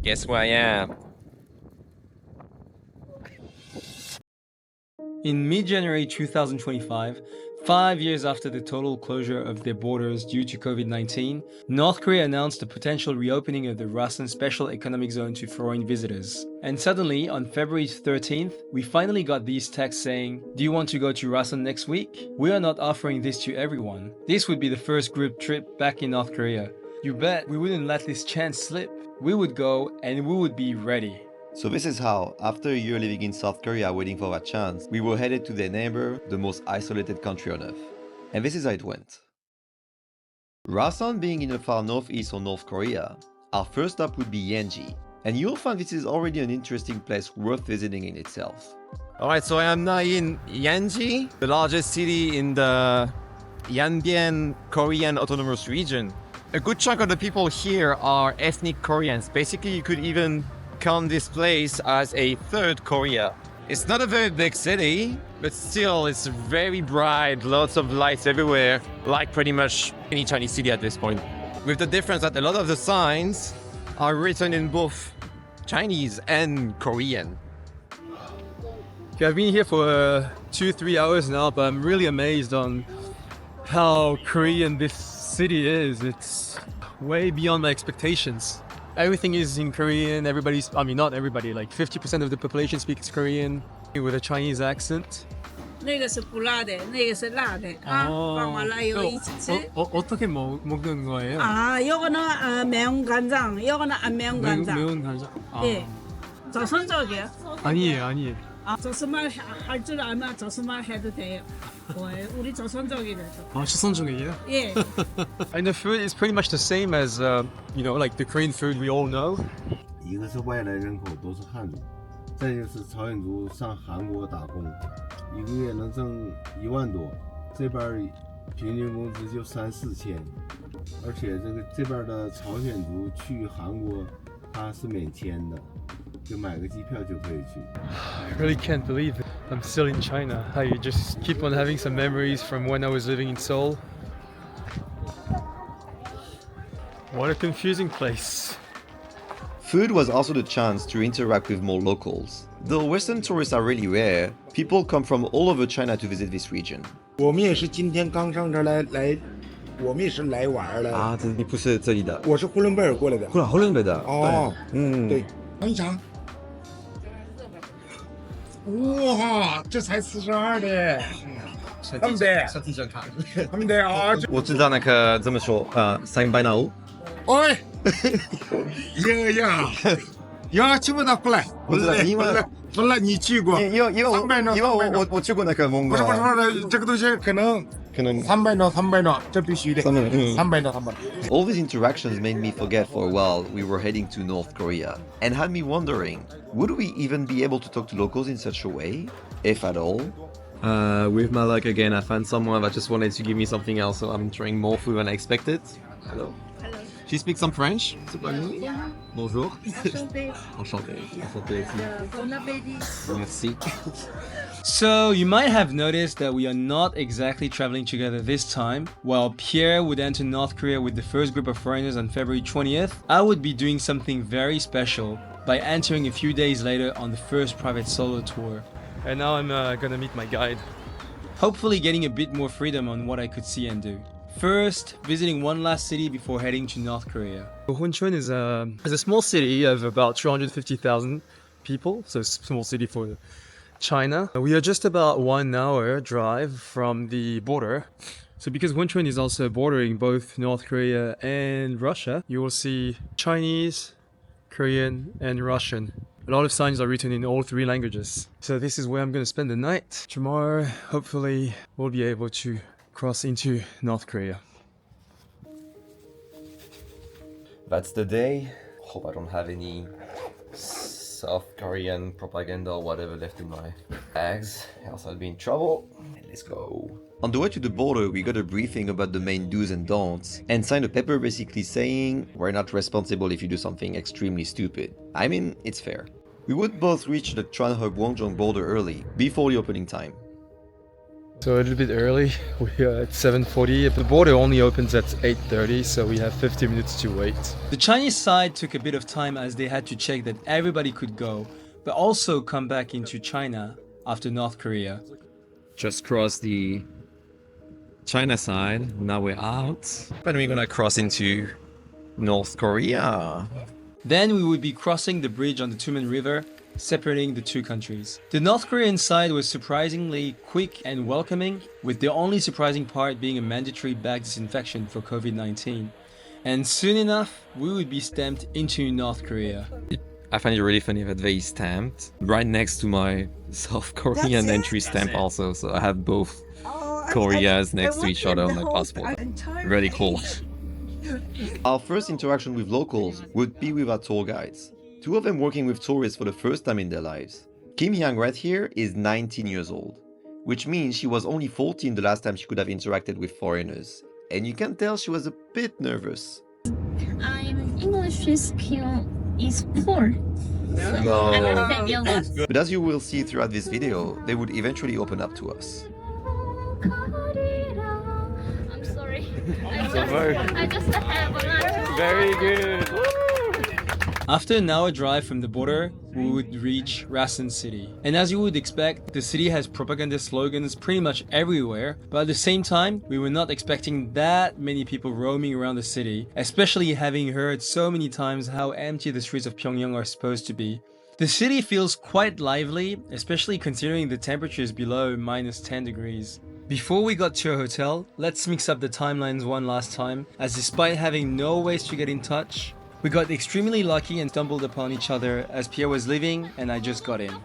Guess where I am? In mid-January 2025, 5 years after the total closure of their borders due to COVID-19, North Korea announced the potential reopening of the Rason Special Economic Zone to foreign visitors. And suddenly, on February 13th, we finally got these texts saying, "Do you want to go to Rason next week? We are not offering this to everyone. This would be the first group trip back in North Korea. You bet we wouldn't let this chance slip. We would go and we would be ready." So this is how, after a year living in South Korea waiting for that chance, we were headed to their neighbor, the most isolated country on earth. And this is how it went. Rason being in the far northeast of North Korea, our first stop would be Yanji. And you'll find this is already an interesting place worth visiting in itself. Alright, so I am now in Yanji, the largest city in the Yanbian Korean Autonomous Region. A good chunk of the people here are ethnic Koreans. Basically, you could even count this place as a third Korea. It's not a very big city, but still it's very bright, lots of lights everywhere, like pretty much any Chinese city at this point. With the difference that a lot of the signs are written in both Chinese and Korean. Okay, I've been here for 2-3 hours now, but I'm really amazed on how Korean this city is. It's way beyond my expectations. Everything is in Korean, not everybody, like 50% of the population speaks Korean with a Chinese accent. 那个是不辣的，那个是辣的啊，放完了以后一起吃。 어떻게 먹는 거예요? 아, 요거는 매운 간장, 요거는 안 매운 간장. 매운 간장? 예, 조선족이요. 아니에요. 아, 조선말 할 줄 알면 조선말 해도 돼요. 우리 조선족이래서. 시선중이에요? 예. And the food is pretty much the same as, like the Korean food we all know. 一个是外来人口都是汉族，再就是朝鲜族上韩国打工，一个月能挣1万多，这边平均工资就3-4千，而且这边的朝鲜族去韩国他是免签的，就买个机票就可以去。 I really can't believe it. I'm still in China. I just keep on having some memories from when I was living in Seoul. What a confusing place. Food was also the chance to interact with more locals. Though Western tourists are really rare, people come from all over China to visit this region. 我们也是今天刚上这来，我们也是来玩的。你不是这里的？我是呼伦贝尔过来的。呼伦贝尔的。哦，对，尝一尝。哇，这才42的，他们的，他们的啊！我知道那个怎么说300哎，呀，去不到过来，我知道，因为本来你去过，因为我去过那个蒙古。不是，这个东西可能300诺，这必须的，300诺。All these interactions made me forget for a while we were heading to North Korea, and had me wondering, would we even be able to talk to locals in such a way, if at all? With my luck again, I found someone that just wanted to give me something else, so I'm trying more food than I expected. Hello. She speaks some French. Bonjour. Enchanté. Merci. So you might have noticed that we are not exactly traveling together this time. While Pierre would enter North Korea with the first group of foreigners on February 20th, I would be doing something very special by entering a few days later on the first private solo tour. And now I'm gonna meet my guide. Hopefully getting a bit more freedom on what I could see and do. First, visiting one last city before heading to North Korea. Hunchun is a small city of about 250,000 people, so a small city for China. We are just about 1 hour drive from the border. So because Hunchun is also bordering both North Korea and Russia, you will see Chinese, Korean, and Russian. A lot of signs are written in all 3 languages. So this is where I'm going to spend the night. Tomorrow, hopefully, we'll be able to cross into North Korea. That's the day. Hope I don't have any South Korean propaganda or whatever left in my bags, else I'll be in trouble. And let's go. On the way to the border, we got a briefing about the main do's and don'ts, and signed a paper basically saying we're not responsible if you do something extremely stupid. I mean, it's fair. We would both reach the Tranhub-Wongjong border early, before the opening time. So a little bit early, we're at 7:40. The border only opens at 8:30, so we have 50 minutes to wait. The Chinese side took a bit of time as they had to check that everybody could go, but also come back into China after North Korea. Just cross the China side. Now we're out. But we're gonna cross into North Korea. Then we would be crossing the bridge on the Tumen River, separating the two countries. The North Korean side was surprisingly quick and welcoming, with the only surprising part being a mandatory bag disinfection for COVID-19. And soon enough, we would be stamped into North Korea. I find it really funny that they stamped right next to my South Korean entry stamp also, so I have both Koreas next to each other on my passport. Really cool. Our first interaction with locals would be with our tour guides. Two of them working with tourists for the first time in their lives. Kim Hyang right here is 19 years old, which means she was only 14 the last time she could have interacted with foreigners. And you can tell she was a bit nervous. I'm English skill is poor. So I'm very young. But as you will see throughout this video, they would eventually open up to us. I'm sorry. I just have a lunch. Very good! After an hour drive from the border, we would reach Rason city. And as you would expect, the city has propaganda slogans pretty much everywhere, but at the same time, we were not expecting that many people roaming around the city, especially having heard so many times how empty the streets of Pyongyang are supposed to be. The city feels quite lively, especially considering the temperatures below -10 degrees. Before we got to our hotel, let's mix up the timelines one last time, as despite having no ways to get in touch, we got extremely lucky and stumbled upon each other as Pierre was leaving and I just got in.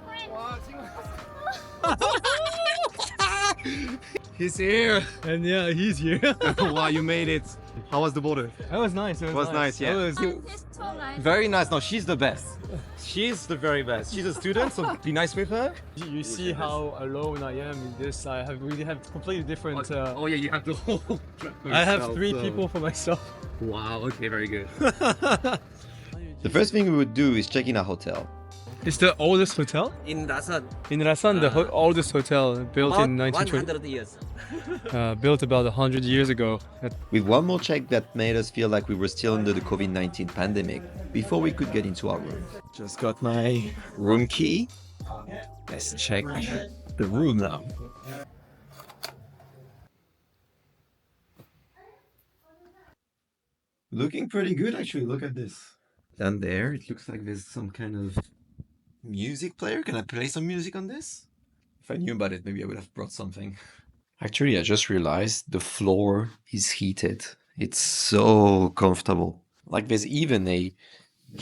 He's here! And yeah, he's here. Wow, you made it. How was the border? That was nice. It Was nice, yeah. It's too nice. Very nice. No, she's the best. She's the very best. She's a student, so be nice with her. You see how alone I am in this. We have completely different. Oh yeah, you have the whole. I have 3 people for myself. Wow. Okay, very good. The first thing we would do is check in our hotel. It's the oldest hotel In Rason, in Rason. The oldest hotel built in 1920. 100 years. Built about 100 years ago. With one more check that made us feel like we were still under the COVID-19 pandemic before we could get into our room. Just got my room key. Let's check the room now. Looking pretty good actually, look at this. Down there, it looks like there's some kind of music player. Can I play some music on this? If I knew about it, maybe I would have brought something. Actually, I just realized the floor is heated. It's so comfortable. Like there's even a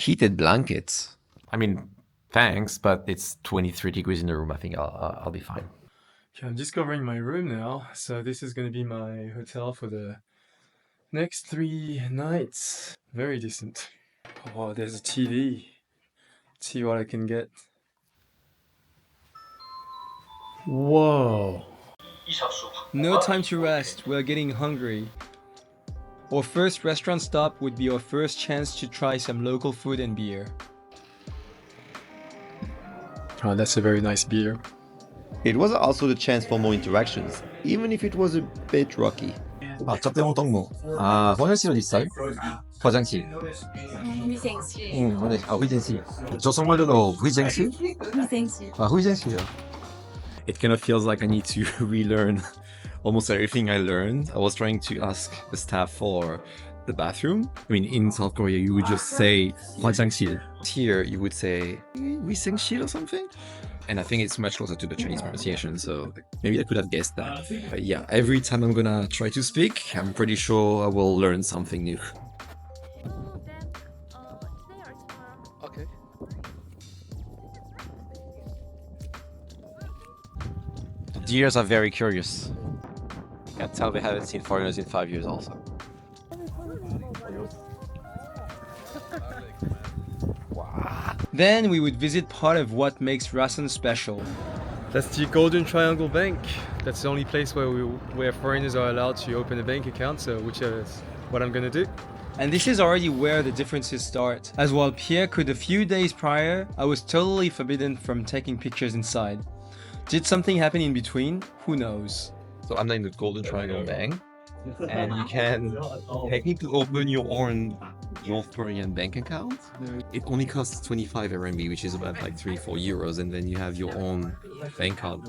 heated blanket. I mean, thanks, but it's 23 degrees in the room. I think I'll be fine. Okay, I'm discovering my room now. So this is going to be my hotel for the next 3 nights. Very decent. Oh, there's a TV. Let's see what I can get. Whoa. No time to rest, we're getting hungry. Our first restaurant stop would be our first chance to try some local food and beer. Oh, that's a very nice beer. It was also the chance for more interactions, even if it was a bit rocky. 这边东木화장실은 있어요? 화장실. 위생실. 회전실. 조선말로는 회전실? 위생실. 회전실이요. It kind of feels like I need to relearn almost everything I learned. I was trying to ask the staff for the bathroom. I mean, in South Korea, you would just say 화장실. Here, you would say 위생실 or something. And I think it's much closer to the Chinese pronunciation, so maybe I could have guessed that. But yeah, every time I'm gonna try to speak, I'm pretty sure I will learn something new. Okay. The deers are very curious. I can tell they haven't seen foreigners in 5 years also. Then we would visit part of what makes Rason special. That's the Golden Triangle Bank. That's the only place where foreigners are allowed to open a bank account, so which is what I'm gonna do. And this is already where the differences start. As while Pierre could a few days prior, I was totally forbidden from taking pictures inside. Did something happen in between? Who knows? So I'm in the Golden Triangle Bank, and you can technically open your own North Korean bank account. It only costs 25 RMB, which is about like 3-4 euros, and then you have your own bank card.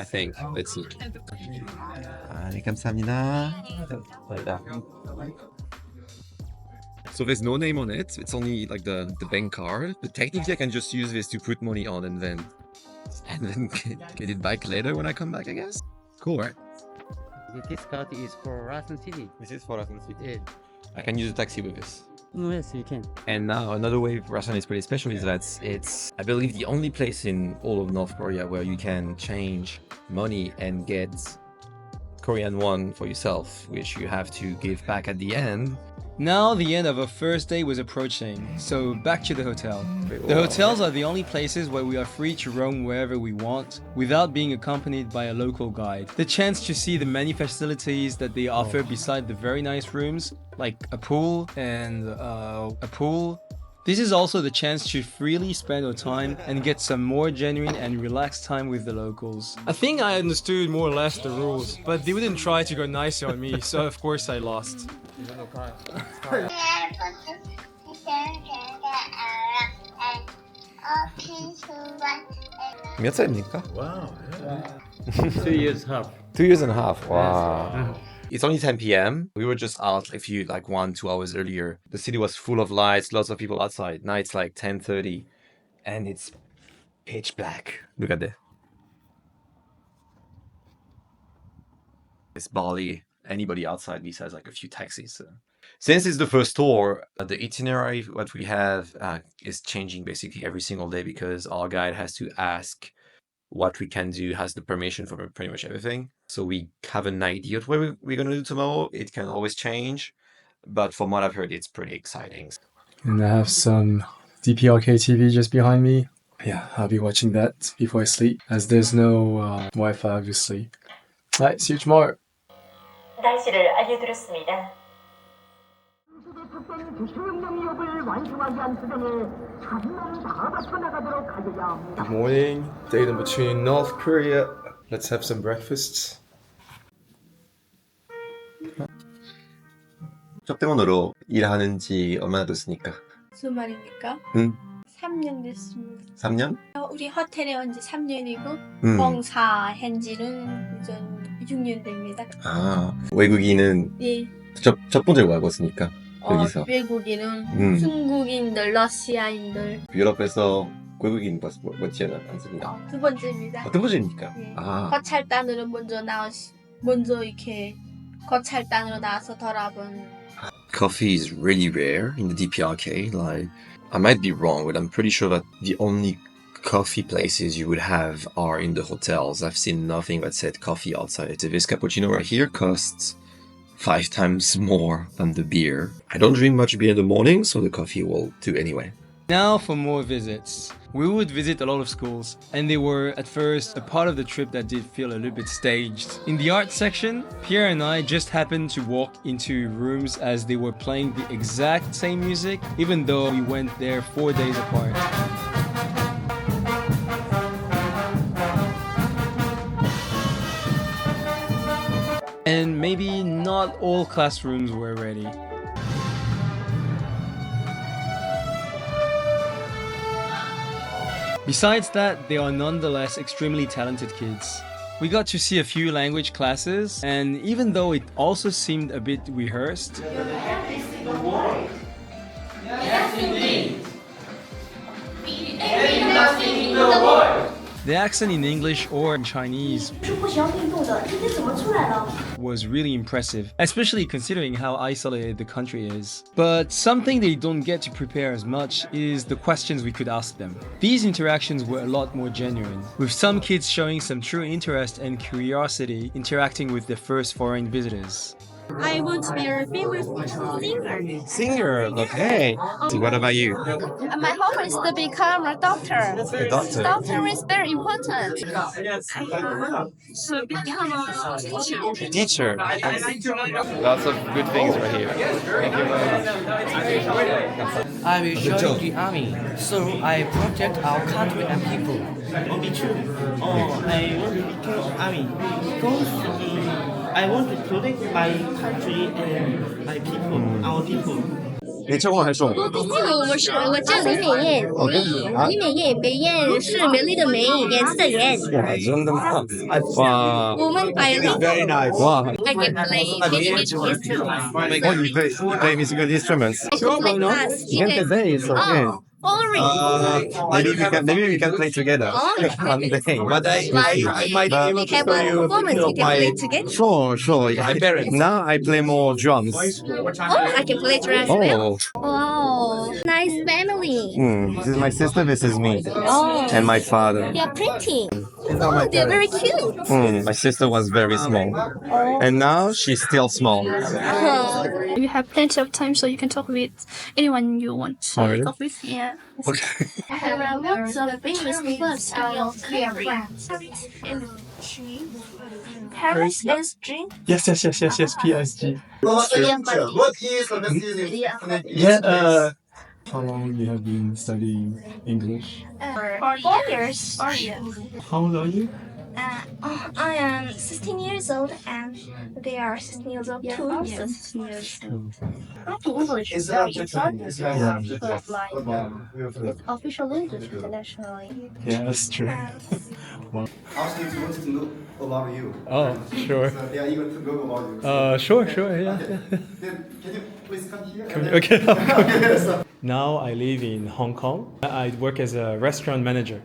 I think. Let's see. 네, 감사합니다. So there's no name on it. It's only like the bank card. But technically, I can just use this to put money on and then get it back later when I come back, I guess. Cool, right? This card is for Rason City. This is for Rason City. Yeah. I can use a taxi with this. Yes, you can. And now another way Rason is pretty special is that it's, I believe, the only place in all of North Korea where you can change money and get Korean won for yourself, which you have to give back at the end. Now the end of our first day was approaching, so back to the hotel. The hotels are the only places where we are free to roam wherever we want without being accompanied by a local guide. The chance to see the many facilities that they offer beside the very nice rooms, like a pool and a pool. This is also the chance to freely spend our time and get some more genuine and relaxed time with the locals. I think I understood more or less the rules, but they wouldn't try to go nicer on me, so of course I lost. 몇 살입니까? Wow. 2.5 years. 2 years and a half. Wow. It's only 10 p.m. We were just out a few, like 1-2 hours earlier. The city was full of lights, lots of people outside. Now it's like 10:30 and it's pitch black. Look at that. It's Bali. Anybody outside besides like a few taxis. So. Since it's the first tour, the itinerary, what we have is changing basically every single day because our guide has to ask what we can do, has the permission for pretty much everything. So we have an idea of what we're going to do tomorrow. It can always change, but from what I've heard, it's pretty exciting. And I have some DPRK TV just behind me. Yeah, I'll be watching that before I sleep, as there's no Wi-Fi, obviously. Alright, see you tomorrow. 날씨를 알려드렸습니다. Good morning, day number 2 in North Korea. Let's have some breakfast. 접대원으로 일하는 지 얼마나 됐습니까? 무슨 말입니까? 3년 됐습니다. 3년? 우리 호텔에 온 지 3년이고 봉사 현지는 이제 6년 됩니다. 아, 외국인은 예. 첫 번째로 알고 있으니까 여기서. 외국인은 중국인들, 러시아인들. 유럽에서 외국인 멋지지 않습니다. 두 번째입니다. 어떤 번째입니까? 예. 아, 거찰단으로 먼저 이렇게 거찰단으로 나와서 돌아본. coffee is really rare in the DPRK. Like, I might be wrong, but I'm pretty sure that the only coffee places you would have are in the hotels. I've seen nothing that said coffee outside. This cappuccino right here costs 5 times more than the beer. I don't drink much beer in the morning, so the coffee will do anyway. Now for more visits. We would visit a lot of schools, and they were at first a part of the trip that did feel a little bit staged. In the art section, Pierre and I just happened to walk into rooms as they were playing the exact same music, even though we went there 4 days apart. And maybe not all classrooms were ready. Besides that, they are nonetheless extremely talented kids. We got to see a few language classes, and even though it also seemed a bit rehearsed, the accent in English or in Chinese was really impressive, especially considering how isolated the country is. But something they don't get to prepare as much is the questions we could ask them. These interactions were a lot more genuine, with some kids showing some true interest and curiosity interacting with their first foreign visitors. I want to be your favorite singer. Singer, okay. So what about you? My hope is to become a doctor. A doctor. Doctor is very important. I hope to become a teacher. Teacher. Lots of good things right here. Thank you very much. I will join the army, so I protect our country and people. Me too. I want to become army because I want to protect my country and my people, our people. 你中文还是中文？我叫李美艳，李美艳，美艳是美丽的美，颜色的颜。哇，真的吗？哇，我们百灵。Very nice. Wow. I can play many instruments. Oh, you play musical instruments? I can play bass. You can play bass, okay. Boring. Maybe we can play together. One day. But I might be able to have show a you a performance. video We of can my... play together. Sure. Now I play more drums. Oh, I can play drums. Oh. Wow, nice family. This is my sister, this is me. Oh. And my father. They are printing. Oh, they're very cute. My sister was very small. And now she's still small. You have plenty of time, so you can talk with anyone you want to Oh, really? talk with. Yeah. Okay. There are lots of famous clubs in Korea. Paris SG. Yes, PSG. Yeah. Yeah, how long you have been studying English? 4 years. How old are you? I am 16 years old and they are 16 years old too. Yes. 16 years old. English is very important because it's official language internationally. Yeah, that's true. Wow. Asking to want to know about you. Oh, sure. So they are eager to know about you. Sure, yeah. Then can you please come here? Okay. Now I live in Hong Kong. I work as a restaurant manager.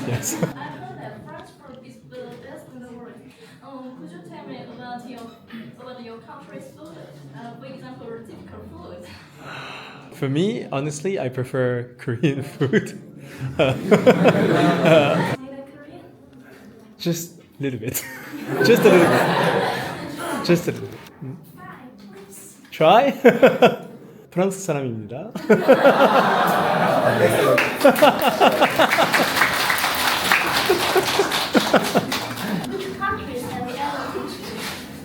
Yes. I've heard that French food is the best in the world. Could you tell me about your country's food? For example, typical food. For me, honestly, I prefer Korean food. Just a little bit. Just a little bit. Just a little bit. Try? 프랑스 사람입니다.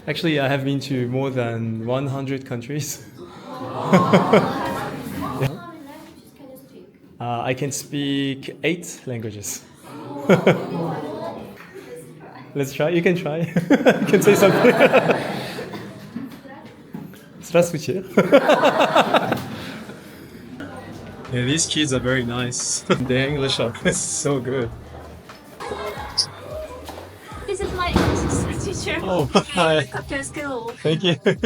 Actually, I have been to more than 100 countries. I can speak 8 languages. Let's try. You can try. You can say something. Здравствуйте. Yeah, these kids are very nice. Their English are so good. This is my English teacher. Oh, hi. After school. Thank you. They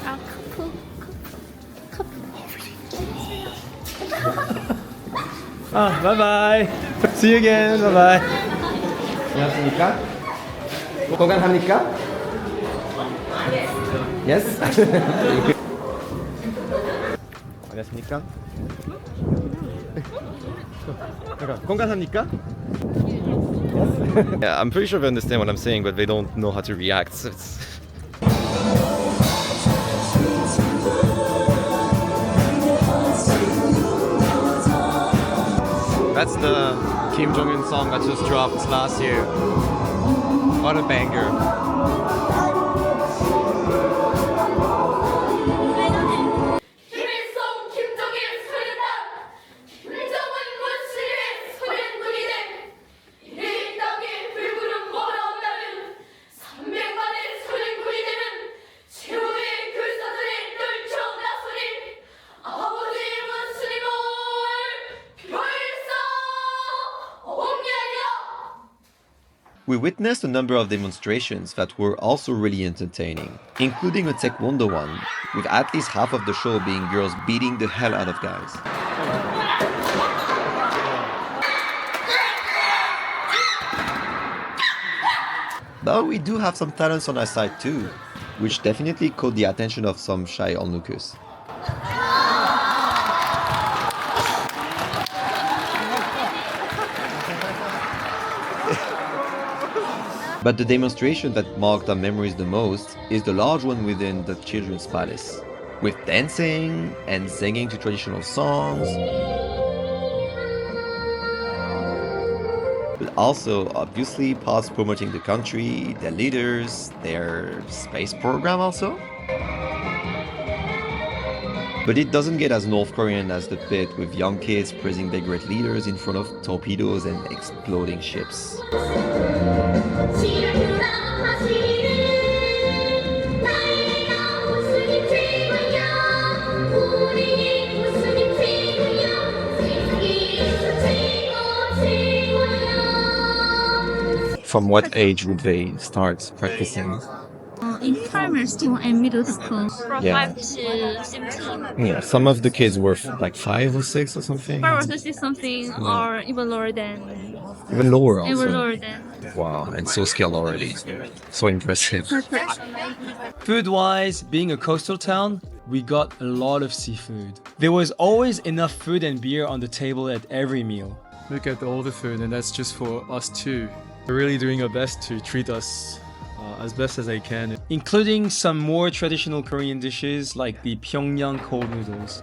are Bye bye. See you again. Bye bye. 안녕하십니까? 건강합니까? Yes. 안녕하십니까? 건강합니까? Yeah, I'm pretty sure they understand what I'm saying, but they don't know how to react. So that's the Kim Jong-un song that just dropped last year. What a banger. We witnessed a number of demonstrations that were also really entertaining, including a taekwondo one, with at least half of the show being girls beating the hell out of guys. But we do have some talents on our side too, which definitely caught the attention of some shy onlookers. But the demonstration that marked our memories the most is the large one within the Children's Palace, with dancing and singing to traditional songs, but also obviously parts promoting the country, their leaders, their space program also. But it doesn't get as North Korean as the bit with young kids praising their great leaders in front of torpedoes and exploding ships. From what age would they start practicing? In primary school and middle school, from Yeah. 5 to 17. Yeah, some of the kids were like 5 or 6 or something. 5 or 6 something, or even lower than. Even lower also. Even lower than. Wow, and so skilled already. So impressive. Food-wise, being a coastal town, we got a lot of seafood. There was always enough food and beer on the table at every meal. Look at all the food, and that's just for us too. They're really doing our best to treat us as best as they can. Including some more traditional Korean dishes like the Pyongyang cold noodles.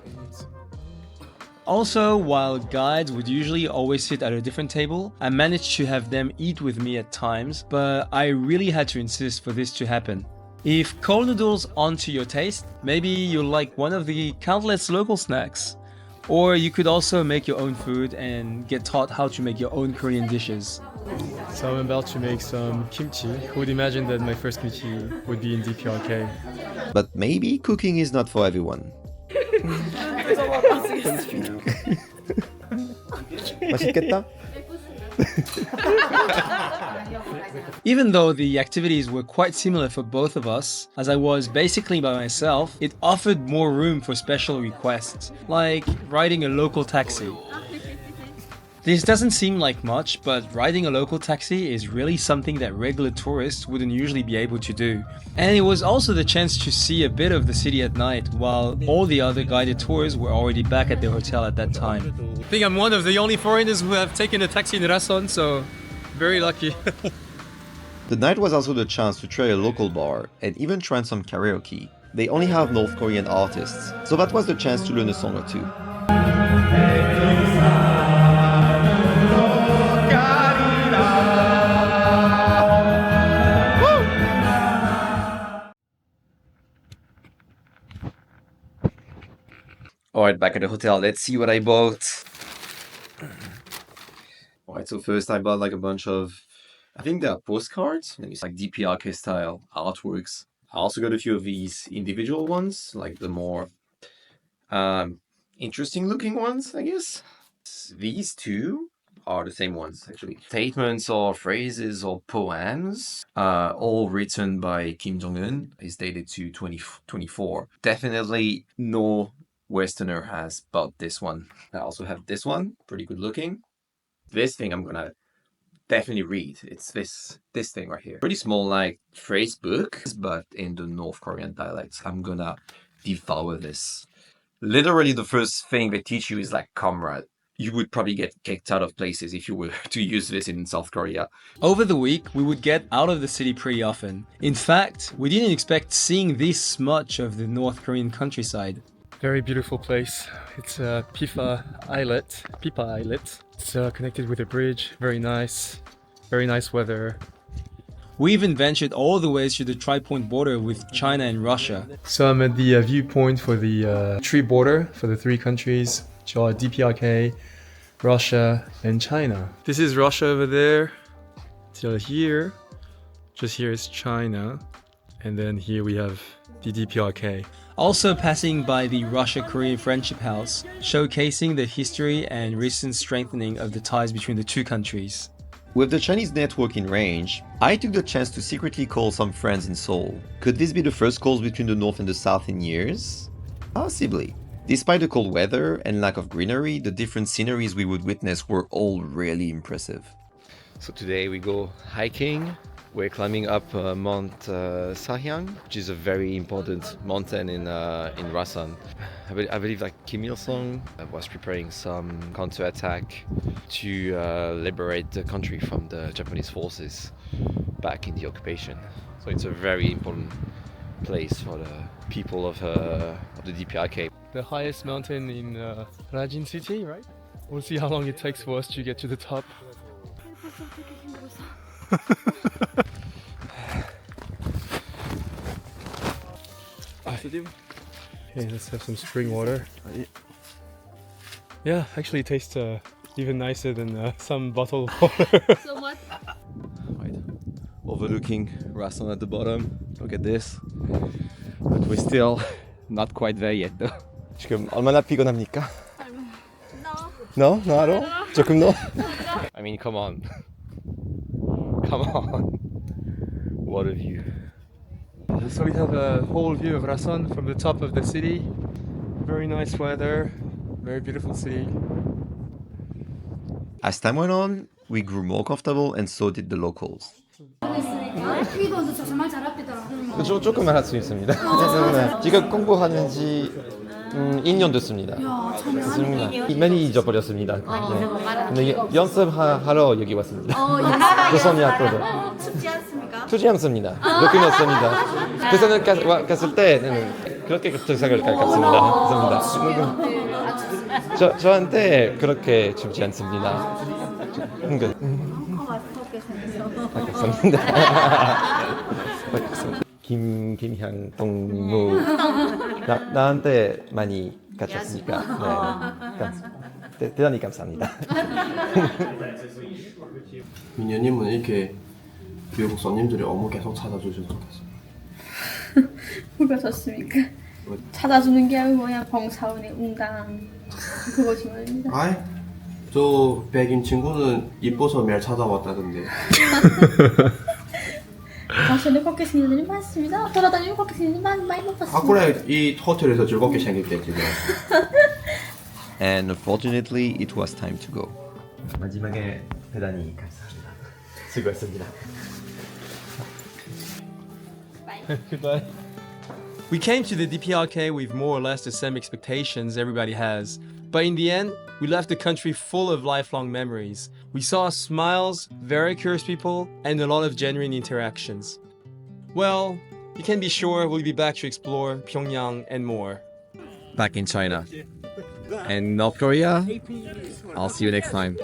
Also, while guides would usually always sit at a different table, I managed to have them eat with me at times, but I really had to insist for this to happen. If cold noodles aren't to your taste, maybe you'll like one of the countless local snacks. Or you could also make your own food and get taught how to make your own Korean dishes. So I'm about to make some kimchi. Who would imagine that my first kimchi would be in DPRK? But maybe cooking is not for everyone. 맛있겠다? Even though the activities were quite similar for both of us, as I was basically by myself, it offered more room for special requests, like riding a local taxi. This doesn't seem like much, but riding a local taxi is really something that regular tourists wouldn't usually be able to do. And it was also the chance to see a bit of the city at night, while all the other guided tours were already back at their hotel at that time. I think I'm one of the only foreigners who have taken a taxi in Rason, so very lucky. The night was also the chance to try a local bar and even try some karaoke. They only have North Korean artists, so that was the chance to learn a song or two. Alright, back at the hotel, let's see what I bought. Alright, so first I bought like a bunch of, I think they are postcards, maybe it's like DPRK style artworks. I also got a few of these individual ones, like the more interesting looking ones, I guess. These two are the same ones, actually. Statements or phrases or poems, all written by Kim Jong-un. It's dated to 2024. Definitely no Westerner has bought this one. I also have this one, pretty good looking. This thing I'm gonna definitely read. It's this thing right here. Pretty small, like phrase book, but in the North Korean dialects. I'm gonna devour this. Literally the first thing they teach you is like comrade. You would probably get kicked out of places if you were to use this in South Korea. Over the week, we would get out of the city pretty often. In fact, we didn't expect seeing this much of the North Korean countryside. Very beautiful place. It's Pipa Islet. It's connected with a bridge. Very nice weather. We even ventured all the way to the tri-point border with China and Russia. So I'm at the viewpoint for the tree border for the three countries, which are DPRK, Russia, and China. This is Russia over there, till here. Just here is China, and then here we have the DPRK. Also passing by the Russia-Korea Friendship House, showcasing the history and recent strengthening of the ties between the two countries. With the Chinese network in range, I took the chance to secretly call some friends in Seoul. Could this be the first calls between the North and the South in years? Possibly. Despite the cold weather and lack of greenery, the different sceneries we would witness were all really impressive. So today we go hiking. We're climbing up Mount Sahang, which is a very important mountain in Rason. I believe like Kim Il-sung was preparing some counterattack to liberate the country from the Japanese forces back in the occupation. So it's a very important place for the people of the DPRK. The highest mountain in Rajin city, right? We'll see how long it takes for us to get to the top. Okay, let's have some spring water. Yeah, actually it tastes even nicer than some bottled water. So what? Right. Overlooking Rason at the bottom. Look at this. But we're still not quite there yet though. 지금 얼마나 피곤합니까? No? No at all? 조금 no? I mean, come on. Come on. What a view. So we have a whole view of Rason from the top of the city. Very nice weather, very beautiful city. As time went on, we grew more comfortable and so did the locals. 조금만 할 수 있습니다. 지금 공부하는 지 2년 됐습니다. 많이 잊어버렸습니다. 근데 연습하러 여기 왔습니다. 조선이 학교도. 춥지 않습니까? 추지 않습니다. 느낌이 없습니다. 부산을 갔을 때는 그렇게 생각을 같습니다. 저한테 그렇게 춥지 않습니다. 감사합니다. 김향 동무 나한테 많이 가르쳤으니까 대단히 감사합니다. 민현님은 이렇게 외국 손님들이 업무 계속 찾아주셔서 좋겠어요. 뭐가 좋습니까? 찾아주는 게 아니고 그냥 봉사원의 응당 그거지 말입니다. 아이, 저 백인 친구는 이뻐서 매일 찾아왔다던데. 당신은 그렇게 생긴 일이 많습니다. 돌아다니면 그렇게 생긴 일이 많이 못 봤습니다. 아 그래, 이 호텔에서 즐겁게 생겼겠지. And unfortunately, it was time to go. 마지막에 대단히 감사합니다. 수고했습니다. Goodbye. We came to the DPRK with more or less the same expectations everybody has. But in the end, we left the country full of lifelong memories. We saw smiles, very curious people, and a lot of genuine interactions. Well, you can be sure we'll be back to explore Pyongyang and more. Back in China. And North Korea, I'll see you next time.